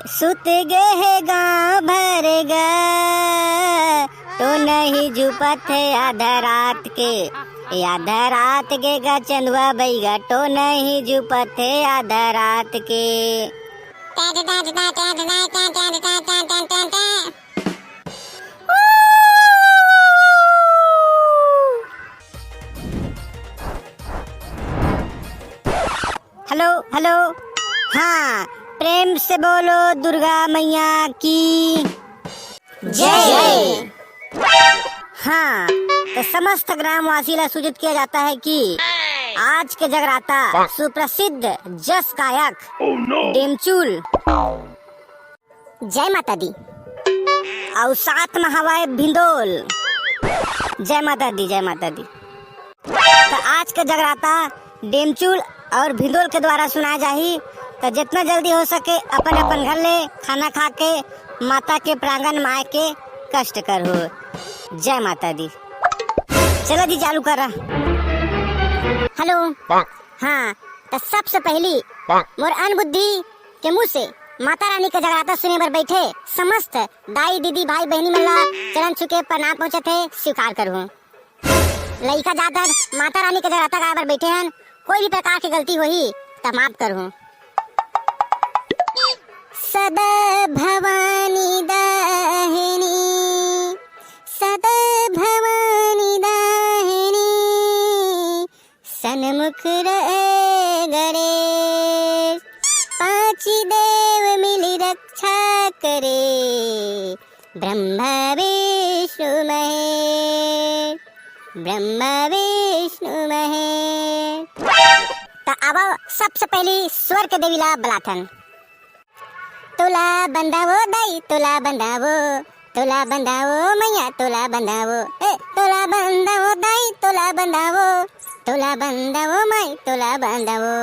सुत गए है गाँव भर गा, तो नहीं जुपत है आधा रात के, आधा रात के गा चंदुआ बैगा, तो नहीं जुपत है आधा रात के। हेलो हेलो, हाँ प्रेम से बोलो दुर्गा मैया की जय। हाँ तो समस्त ग्रामवासी ला सूचित किया जाता है कि आज के जगराता सुप्रसिद्ध जस गायक डेमचूल जय माता दी और सात महावाय भिंडोल जय माता दी जय माता दी। तो आज के जगराता डेमचूल और भिंडोल के द्वारा सुनाया जाही। तो जितना जल्दी हो सके अपन अपन घर ले खाना खा के माता के प्रांगण में आए के कष्ट कर हो। जय माता दी। चलो जी चालू करा। हेलो, हाँ तो सबसे पहली मोर अनबुद्धि के मुँह से माता रानी का जगराता सुने पर बैठे समस्त दाई दीदी भाई बहनी मल्ला चरण छुके प्रणाम पहुँचे थे स्वीकार करूँ। लड़का जाकर माता रानी का जगराता गाय पर बैठे हैं, कोई भी प्रकार की गलती हुई तो माफ करूँ। सदा भवानी दाहिनी, सदा भवानी दाहिनी, सन्मुख रहे गणेश, पांची देव मिली रक्षा करे, ब्रह्मा विष्णु महेश, ब्रह्मा विष्णु महेश। तो अब सबसे पहली स्वर के देवीला बलाथन। तुला बंधावो दाई तुला बंधावो, तुला बंधावो मैया तुला बंधावो, तुला बंधावो दाई तुला बंधावो, तुला बंधावो माई तुला बंधावो।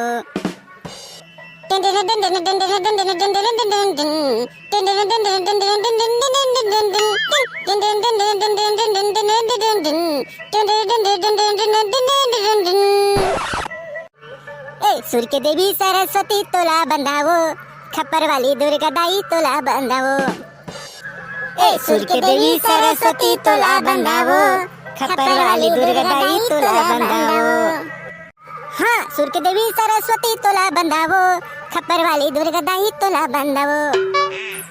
सूर्य के देवी सरस्वती तुला बंधावो, खप्पर वाली दुर्गा दाई तुला बंधावो। सूर्य के देवी सरस्वती तुला बंधावो, खप्पर वाली दुर्गा दाई तुला बंधावो। हाँ सूर्य के देवी सरस्वती तुला बंधावो, खप्पर वाली दुर्गा दाई तुला बंधावो।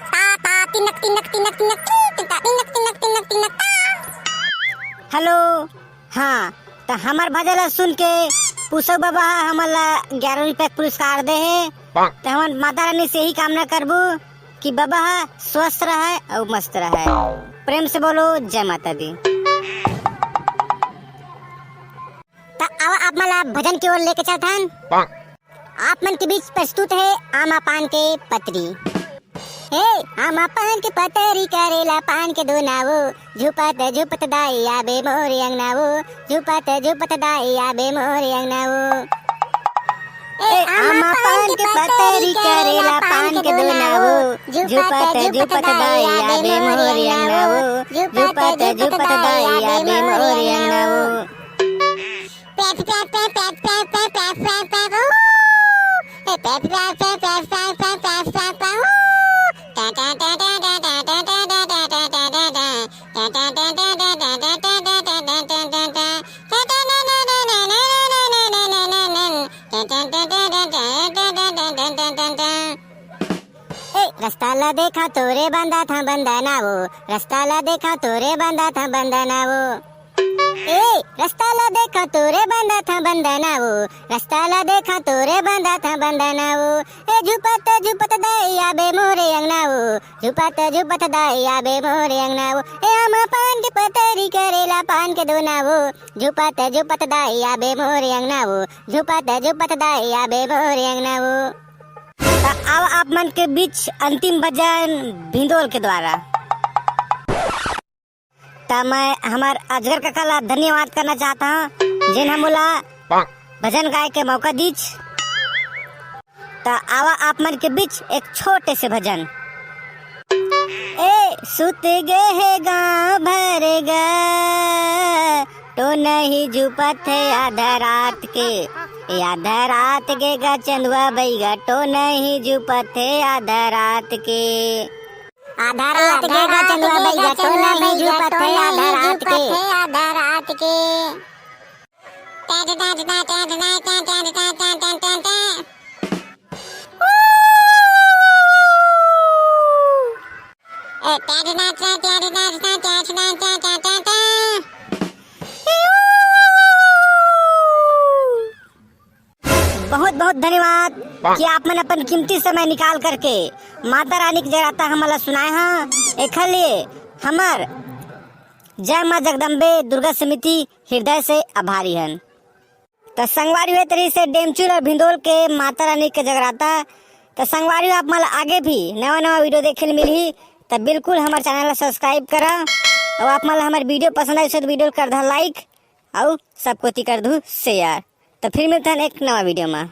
ता ता तिनक तिनक तिनक तिनक ता तिनक तिनक तिनक तिनक। हेलो, हाँ तो हमार भजन सुन के पूछो बाबा हमला 11 रुपया पुरस्कार दे है। तो हम माता रानी से ही कामना करबू कि बाबा स्वस्थ रहे और मस्त रहे। प्रेम से बोलो जय माता दी। तो अब आप मला भजन की ओर लेके चलते हैं। आप मन के बीच प्रस्तुत है आमा पान के पतरी। आमा पान के पतरी करेला पान के दोनावो, झुपत झुपत दाई आबे मोरे अंगनावो, झुपत झुपत दाई आबे मोरे अंगनावो। आमा पान के पतरी करेला पान के दोनावो, झुपत झुपत दाई आबे मोरे अंगनावो, झुपत झुपत दाई आबे मोरे अंगनावो। पैप पैप पैप पैप पैप पैप पैप पैप पैप पैप पैप पैप पैप पैप पैप पैप पैप। रास्ता ला देखा तोरे बंदा था बंदाना वो, रास्ता ला देखा तोरे बंदा था बंदाना वो। रास्ता ला देखा तोरे बंदा था बंदाना वो, रास्ता ला देखा तोरे बंदा था बंदाना वो। झुपत झुपत दाई आबे मोरे अंगना वो, झुपत झुपत दाई आबे मोरे अंगना वो। आमा पान के पतरी करेला पान के दोना वो, झुपत झुपत दाई आबे मोरे अंगना वो, झुपत झुपत दाई आबे मोरे अंगना वो। अब आप मन के बीच अंतिम भजन भिंडोल के द्वारा। तो मैं हमार अजगर काका ला धन्यवाद करना चाहता हूँ जिन हमला भजन गाय के मौका दीच। तो आवा आप मन के बीच एक छोटे से भजन। सुत गए है गाँव भर गा, तो नहीं जुपत है आधा रात के, आधा रात के गा चंदुआ बैगा तो नहीं जुपथे आधा रात के। आधा रात के गा चंदुआ बैगा तो नहीं जुपथे आधा रात के। आधा रात के बहुत बहुत धन्यवाद कि आप मन अपन कीमती समय निकाल करके माता रानी की जगराता हमला सुनाए हैं। एक लिए हमर जय माँ जगदम्बे दुर्गा समिति हृदय से आभारी हन। तो संगवारी हुए तरी से डेमचूल और भिंदोल के माता रानी के जगराता। तो संगवारी आप मला आगे भी नवा नवा वीडियो देखे मिली तो बिल्कुल हमारे चैनल सब्सक्राइब करा। और आप मला हमारे वीडियो पसंद आए तो वीडियो कर दो लाइक और सबको कर दू शेयर। तो फिर मिलते हैं एक नवा वीडियो में।